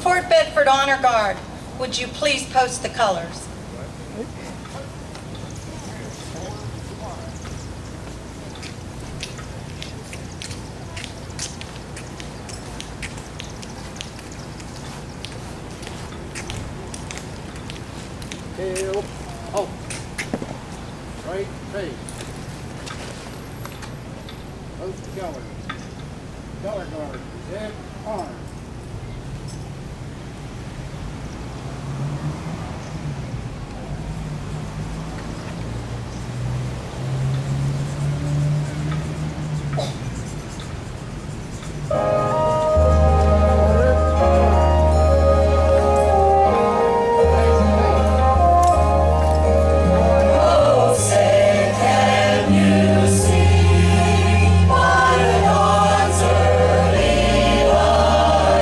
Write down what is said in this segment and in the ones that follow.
Fort Bedford Honor Guard, would you please post the colors? Tail, halt. Right face. Post the color. Color guard, present arms. By the dawn's early light.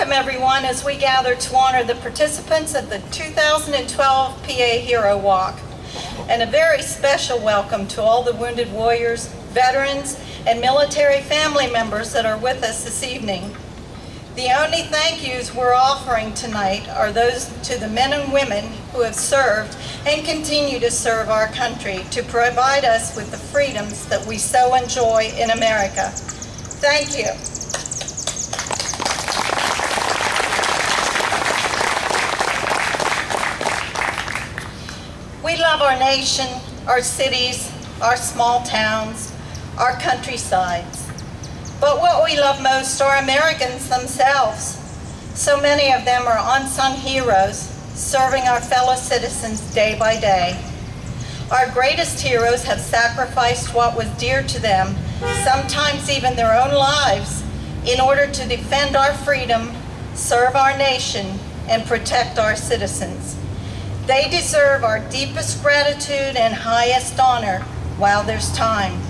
Welcome, everyone, as we gather to honor the participants of the 2012 PA Hero Walk. And a very special welcome to all the wounded warriors, veterans, and military family members that are with us this evening. The only thank yous we're offering tonight are those to the men and women who have served and continue to serve our country to provide us with the freedoms that we so enjoy in America. Thank you. We love our nation, our cities, our small towns, our countrysides. But what we love most are Americans themselves. So many of them are unsung heroes, serving our fellow citizens day by day. Our greatest heroes have sacrificed what was dear to them, sometimes even their own lives, in order to defend our freedom, serve our nation, and protect our citizens. They deserve our deepest gratitude and highest honor while there's time.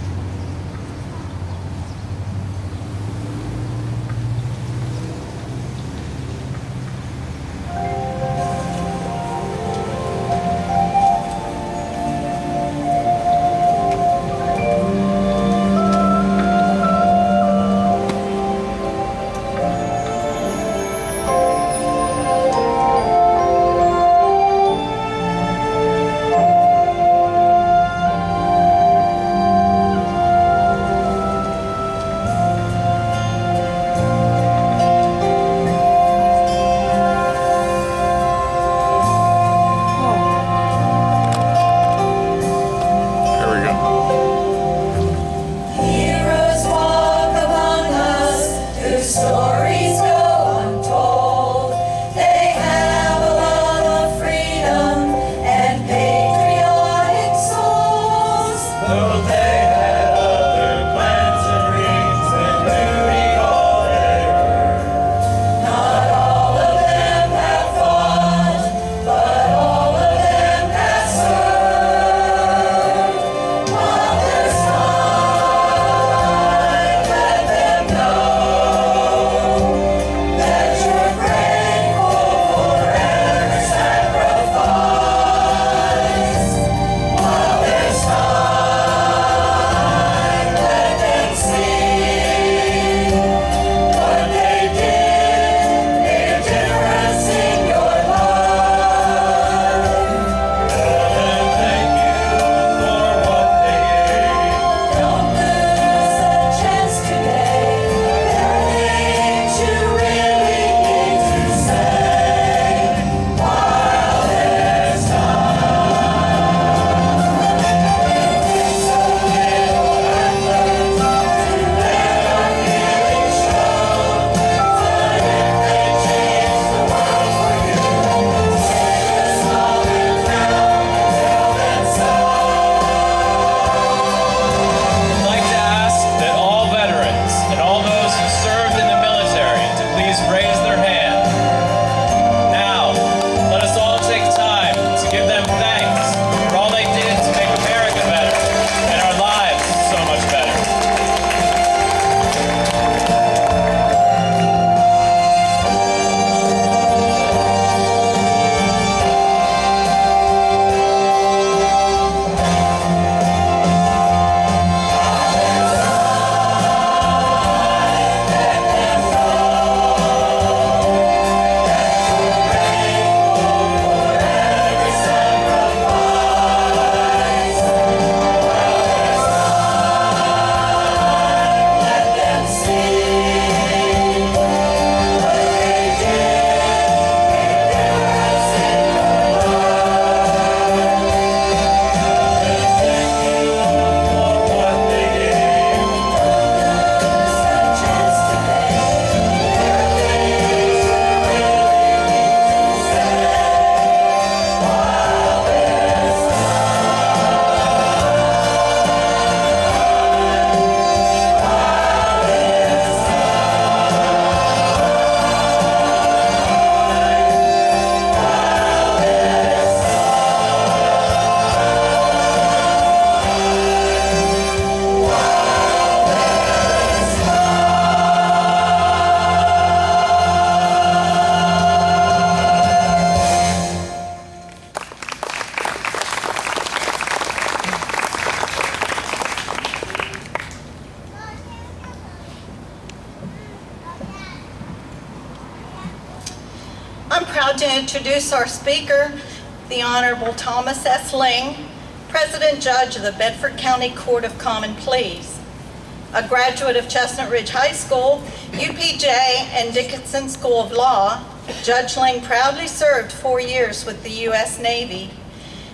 proud to introduce our speaker, the Honorable Thomas S. Ling, President Judge of the Bedford County Court of Common Pleas. A graduate of Chestnut Ridge High School, UPJ, and Dickinson School of Law, Judge Ling proudly served 4 years with the U.S. Navy.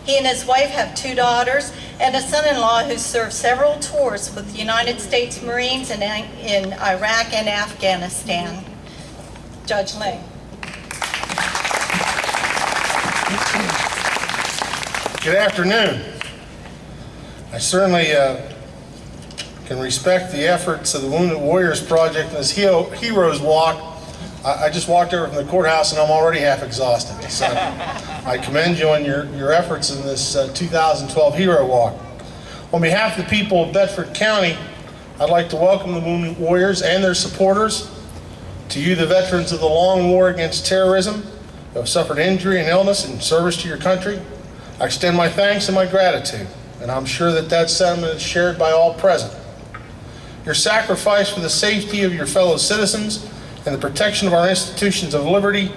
He and his wife have 2 daughters and a son-in-law who served several tours with the United States Marines in Iraq and Afghanistan. Judge Ling. Good afternoon. I certainly can respect the efforts of the Wounded Warriors Project and this Heroes Walk. I just walked over from the courthouse and I'm already half exhausted. So I commend you on your efforts in this 2012 Hero Walk. On behalf of the people of Bedford County, I'd like to welcome the Wounded Warriors and their supporters. To you, the veterans of the long war against terrorism, who have suffered injury and illness in service to your country, I extend my thanks and my gratitude, and I'm sure that sentiment is shared by all present. Your sacrifice for the safety of your fellow citizens and the protection of our institutions of liberty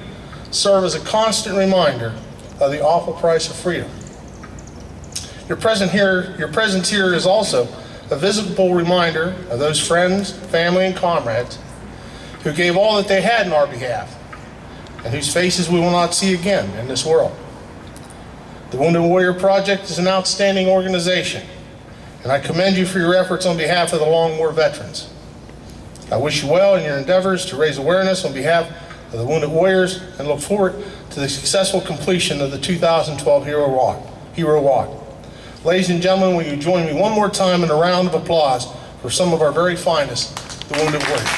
serve as a constant reminder of the awful price of freedom. Your presence here is also a visible reminder of those friends, family, and comrades who gave all that they had in our behalf and whose faces we will not see again in this world. The Wounded Warrior Project is an outstanding organization, and I commend you for your efforts on behalf of the long war veterans. I wish you well in your endeavors to raise awareness on behalf of the Wounded Warriors and look forward to the successful completion of the 2012 Hero Walk. Ladies and gentlemen, will you join me one more time in a round of applause for some of our very finest, the Wounded Warriors.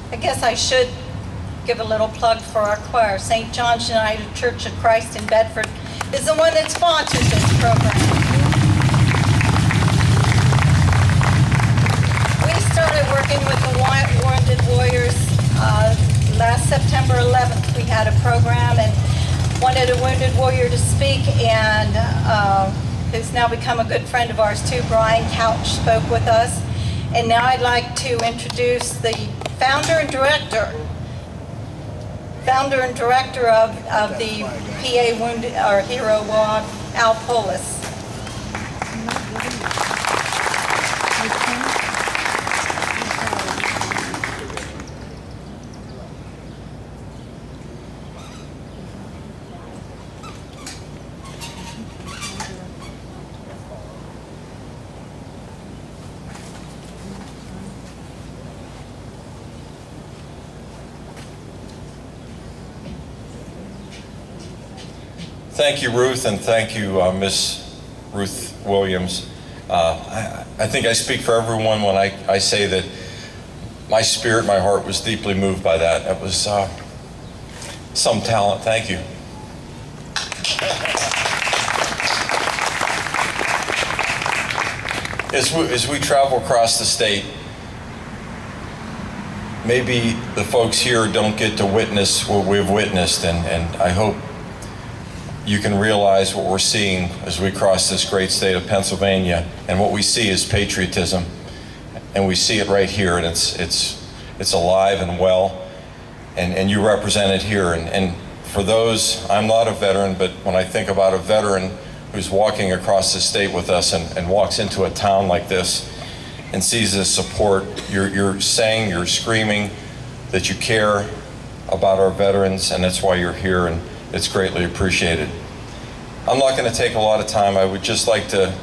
I guess I should give a little plug for our choir. St. John's United Church of Christ in Bedford is the one that sponsors this program. We started working with the Wounded Warriors last September 11th. We had a program and wanted a Wounded Warrior to speak, and who's now become a good friend of ours too, Brian Couch, spoke with us. And now I'd like to introduce the founder and director of the PA Wounded or Hero Walk, Al Polis. Thank you, Ruth, and thank you, Miss Ruth Williams. I think I speak for everyone when I say that my spirit, my heart was deeply moved by that. That was some talent. Thank you. As we travel across the state, maybe the folks here don't get to witness what we've witnessed, and I hope you can realize what we're seeing as we cross this great state of Pennsylvania. And what we see is patriotism, and we see it right here, and it's alive and well, and you represent it here. And for those, I'm not a veteran, but when I think about a veteran who's walking across the state with us and walks into a town like this and sees this support, you're saying, you're screaming that you care about our veterans, and that's why you're here, and it's greatly appreciated. I'm not going to take a lot of time. I would just like to,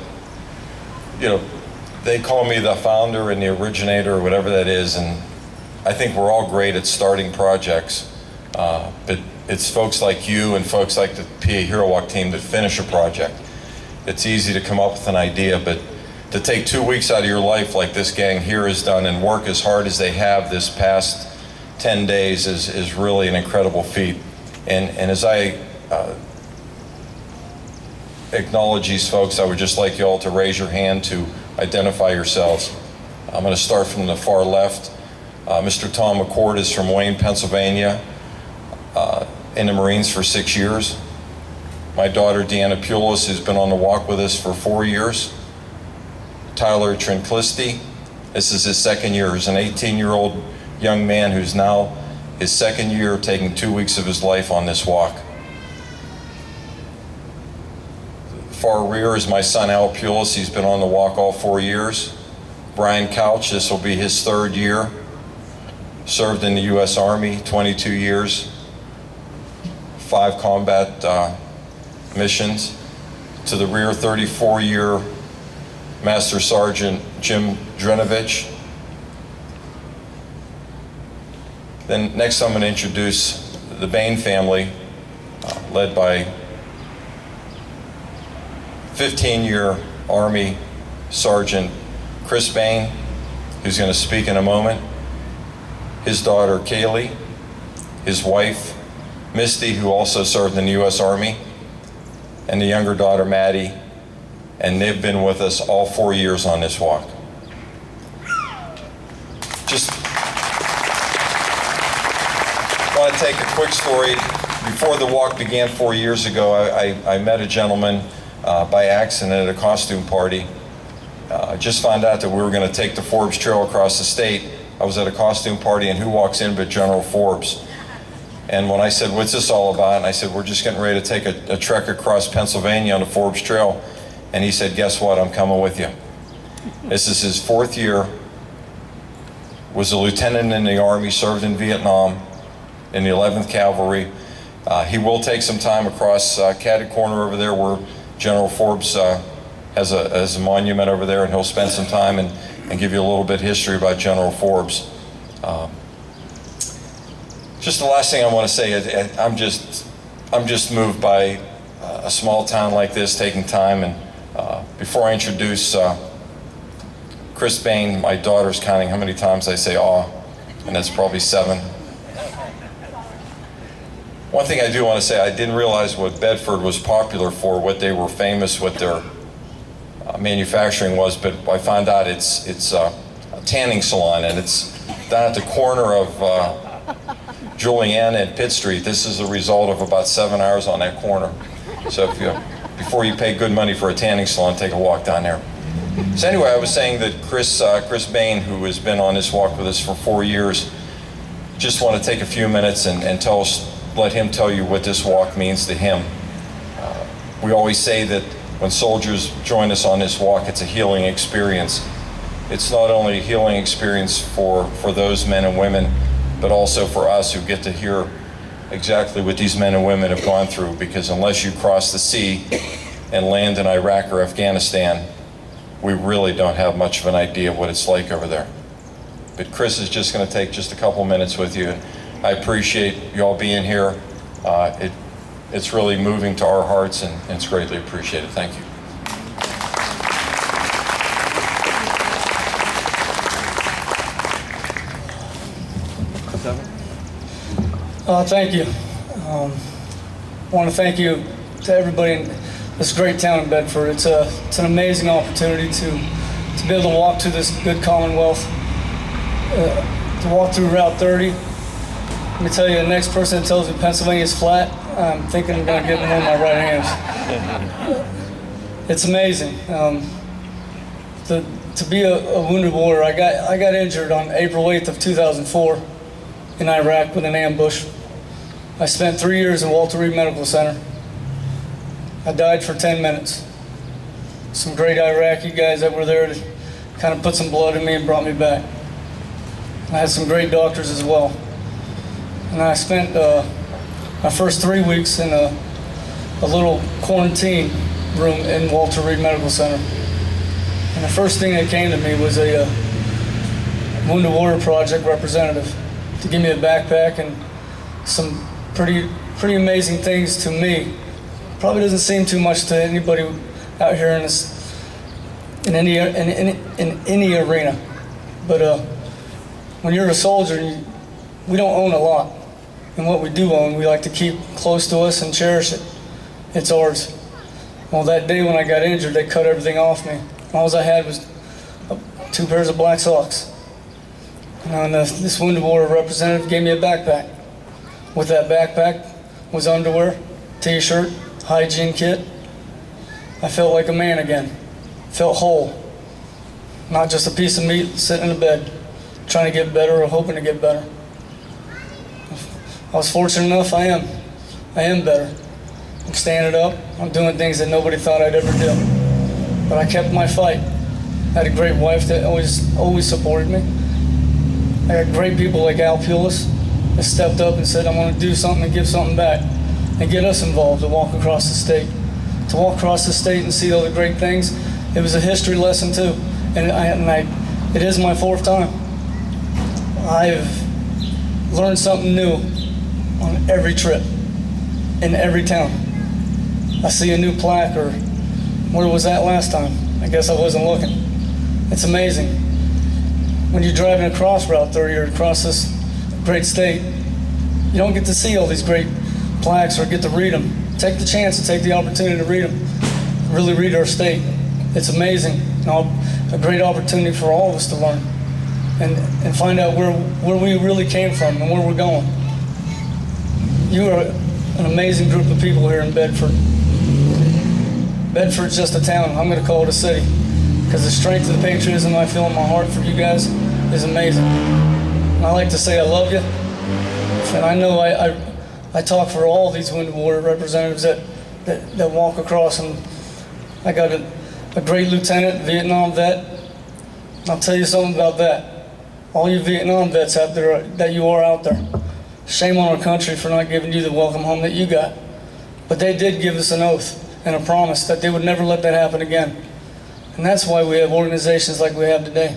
they call me the founder and the originator or whatever that is, and I think we're all great at starting projects, but it's folks like you and folks like the PA Hero Walk team that finish a project. It's easy to come up with an idea, but to take 2 weeks out of your life like this gang here has done and work as hard as they have this past 10 days is really an incredible feat. And as I acknowledge these folks, I would just like you all to raise your hand to identify yourselves. I'm going to start from the far left. Mr. Tom McCord is from Wayne, Pennsylvania, in the Marines for 6 years. My daughter, Deanna Pulis, has been on the walk with us for 4 years. Tyler Trinclisti, this is his second year. He's an 18-year-old young man who's now his second year taking 2 weeks of his life on this walk. Far rear is my son Al Pulis. He's been on the walk all 4 years. Brian Couch, this will be his third year. Served in the U.S. Army, 22 years, 5 combat missions. To the rear, 34-year Master Sergeant Jim Drinovich. Then next I'm going to introduce the Bain family, led by 15-year Army Sergeant Chris Bain, who's going to speak in a moment. His daughter Kaylee, his wife Misty, who also served in the U.S. Army, and the younger daughter Maddie, and they've been with us all 4 years on this walk. Just want to take a quick story. Before the walk began 4 years ago, I met a gentleman by accident at a costume party. I just found out that we were going to take the Forbes Trail across the state. I was at a costume party, and who walks in but General Forbes? And when I said, what's this all about? And I said, we're just getting ready to take a trek across Pennsylvania on the Forbes Trail. And he said, guess what? I'm coming with you. This is his 4th year. Was a lieutenant in the Army, served in Vietnam in the 11th Cavalry. He will take some time across Caddy Corner over there where General Forbes has a monument over there, and he'll spend some time and give you a little bit of history about General Forbes. Just the last thing I want to say is I'm just moved by a small town like this taking time. And before I introduce Chris Bain, my daughter's counting how many times I say "aw." and that's probably 7. One thing I do want to say, I didn't realize what Bedford was popular for, what they were famous with their manufacturing was, but I found out it's a tanning salon, and it's down at the corner of Julienne and Pitt Street. This is a result of about 7 hours on that corner. So if before you pay good money for a tanning salon, take a walk down there. So anyway, I was saying that Chris Bain, who has been on this walk with us for 4 years, just want to take a few minutes and let him tell you what this walk means to him. We always say that when soldiers join us on this walk, it's a healing experience. It's not only a healing experience for those men and women, but also for us who get to hear exactly what these men and women have gone through, because unless you cross the sea and land in Iraq or Afghanistan, we really don't have much of an idea of what it's like over there. But Chris is just going to take just a couple minutes with you. I appreciate you all being here. It's really moving to our hearts, and it's greatly appreciated. Thank you. Thank you. I want to thank you to everybody in this great town of Bedford. It's an amazing opportunity to be able to walk through this good Commonwealth, to walk through Route 30. Let me tell you, the next person that tells me Pennsylvania is flat, I'm thinking I'm going to get them on my right hands. It's amazing. To be a wounded warrior, I got injured on April 8th of 2004 in Iraq with an ambush. I spent 3 years in Walter Reed Medical Center. I died for 10 minutes. Some great Iraqi guys that were there to kind of put some blood in me and brought me back. I had some great doctors as well. And I spent my first 3 weeks in a little quarantine room in Walter Reed Medical Center. And the first thing that came to me was a Wounded Warrior Project representative to give me a backpack and some pretty amazing things to me. Probably doesn't seem too much to anybody out here in any arena. But when you're a soldier, we don't own a lot. And what we do own, we like to keep close to us and cherish it. It's ours. Well, that day when I got injured, they cut everything off me. All I had was 2 pairs of black socks. And this Wounded Warrior representative gave me a backpack. With that backpack was underwear, t-shirt, hygiene kit. I felt like a man again. Felt whole. Not just a piece of meat sitting in a bed, trying to get better or hoping to get better. I was fortunate enough, I am better. I'm standing up, I'm doing things that nobody thought I'd ever do. But I kept my fight. I had a great wife that always supported me. I had great people like Al Pulis that stepped up and said, I'm going to do something and give something back and get us involved to walk across the state. To walk across the state and see all the great things, it was a history lesson too. And it is my 4th time. I've learned something new on every trip, in every town. I see a new plaque, or where was that last time? I guess I wasn't looking. It's amazing. When you're driving across Route 30 or across this great state, you don't get to see all these great plaques or get to read them. Take the chance and take the opportunity to read them. Really read our state. It's amazing. A great opportunity for all of us to learn and find out where we really came from and where we're going. You are an amazing group of people here in Bedford. Bedford's just a town. I'm going to call it a city, because the strength and the patriotism I feel in my heart for you guys is amazing. And I like to say I love you. And I know I talk for all these Wounded Warrior representatives that walk across. And I got a great lieutenant, Vietnam vet. I'll tell you something about that. All you Vietnam vets out there that you are out there, shame on our country for not giving you the welcome home that you got. But they did give us an oath and a promise that they would never let that happen again. And that's why we have organizations like we have today.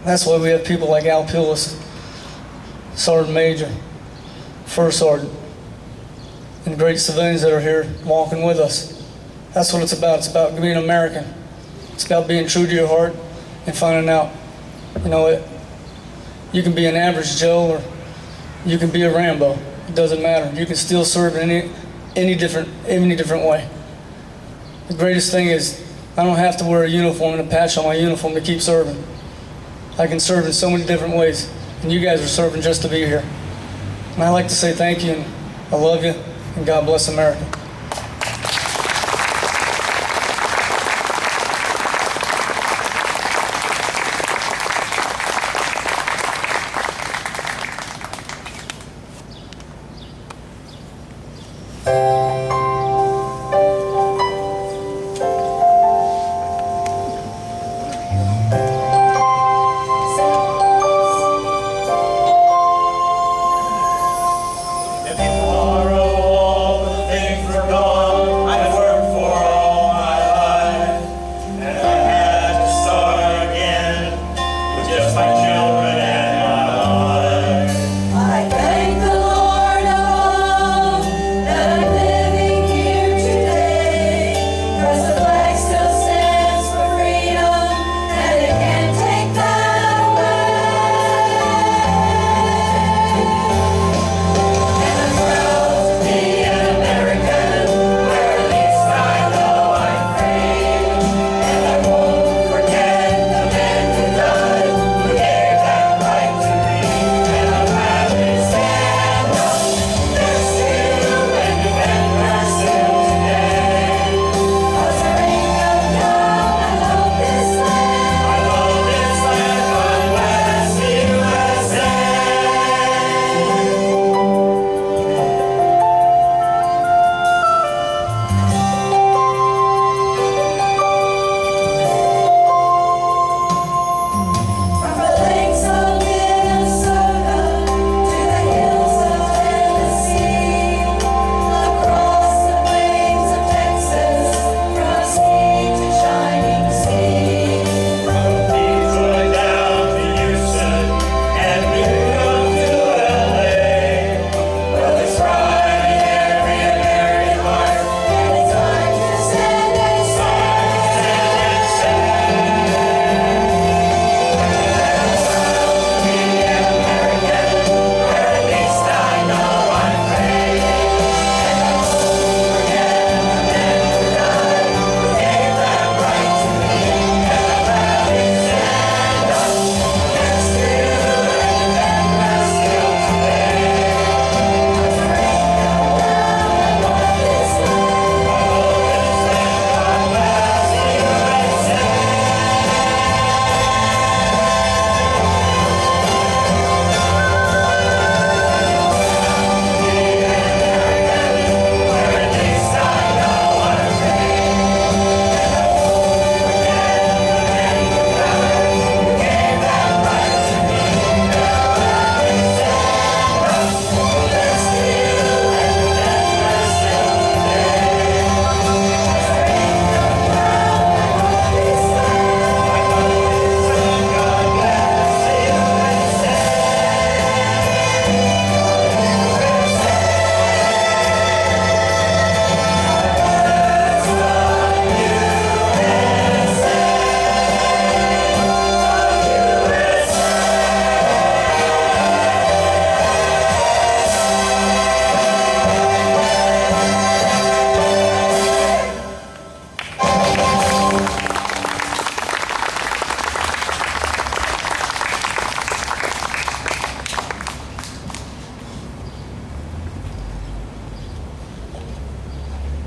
That's why we have people like Al Pulis, Sergeant Major, First Sergeant, and great civilians that are here walking with us. That's what it's about. It's about being American. It's about being true to your heart and finding out, You can be an average Joe or you can be a Rambo. It doesn't matter. You can still serve in any different way. The greatest thing is I don't have to wear a uniform and a patch on my uniform to keep serving. I can serve in so many different ways, and you guys are serving just to be here. And I'd like to say thank you, and I love you, and God bless America.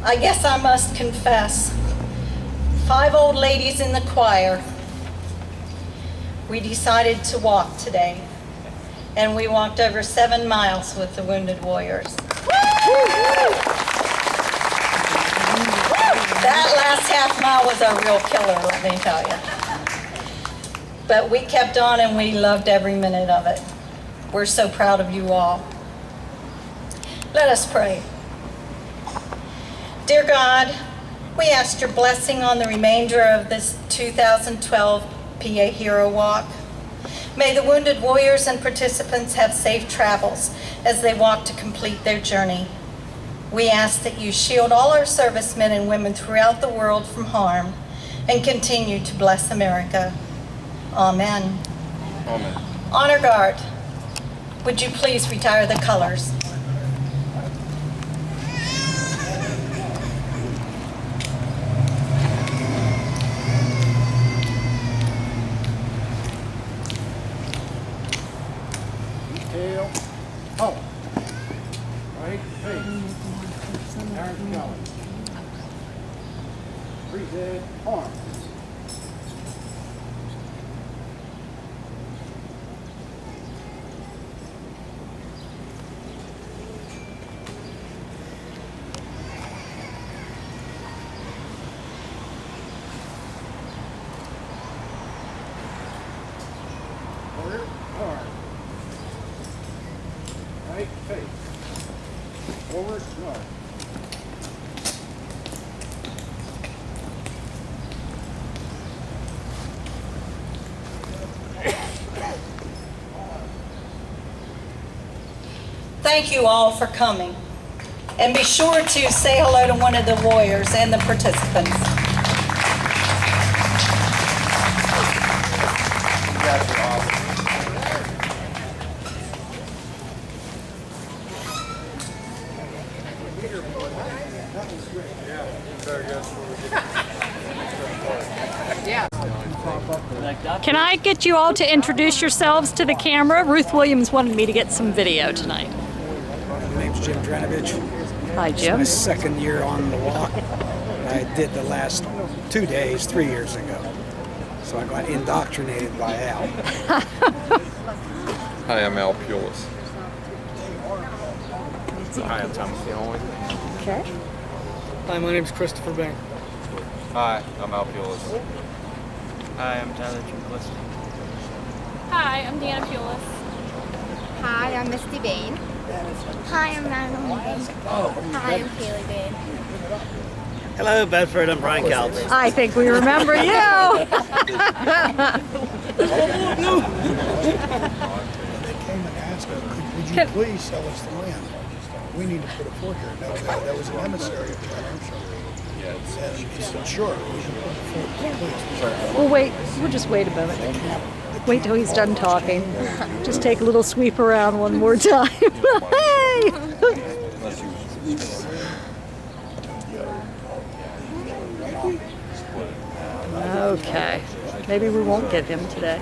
I guess I must confess, 5 old ladies in the choir, we decided to walk today, and we walked over 7 miles with the Wounded Warriors. That last half mile was a real killer, let me tell you. But we kept on and we loved every minute of it. We're so proud of you all. Let us pray. Dear God, we ask your blessing on the remainder of this 2012 PA Hero Walk. May the Wounded Warriors and participants have safe travels as they walk to complete their journey. We ask that you shield all our servicemen and women throughout the world from harm and continue to bless America. Amen. Amen. Honor Guard, would you please retire the colors? Tail, up. Right face. Aaron Kelly. Present arm. Forward, arm. Right face. Forward, guard. Thank you all for coming. And be sure to say hello to one of the warriors and the participants. Can I get you all to introduce yourselves to the camera? Ruth Williams wanted me to get some video tonight. My name's Jim Dranovich. Hi, It's Jim. my second year on the walk. I did the last 2 days 3 years ago. So I got indoctrinated by Al. Hi, I'm Al Pulis. Hi, I'm Thomas Fioli. Okay. Hi, my name's Christopher Bain. Hi, I'm Al Pulis. Hi, I'm Tyler Trinquist. Hi, I'm Deanna Pulis. Hi, I'm Misty Bain. Hi, I'm Madeline Bain. Hi, I'm Kaylee Bain. Hello, Bedford. I'm Brian Calds. I think we remember you. They came and asked us, would you please sell us the land? We need to put a fort here. That was an emissary of John Armstrong. And he said, sure, we can put a fort, please. We'll wait. We'll just wait a moment. Wait till he's done talking. Just take a little sweep around one more time. Hey! Okay. Maybe we won't get him today.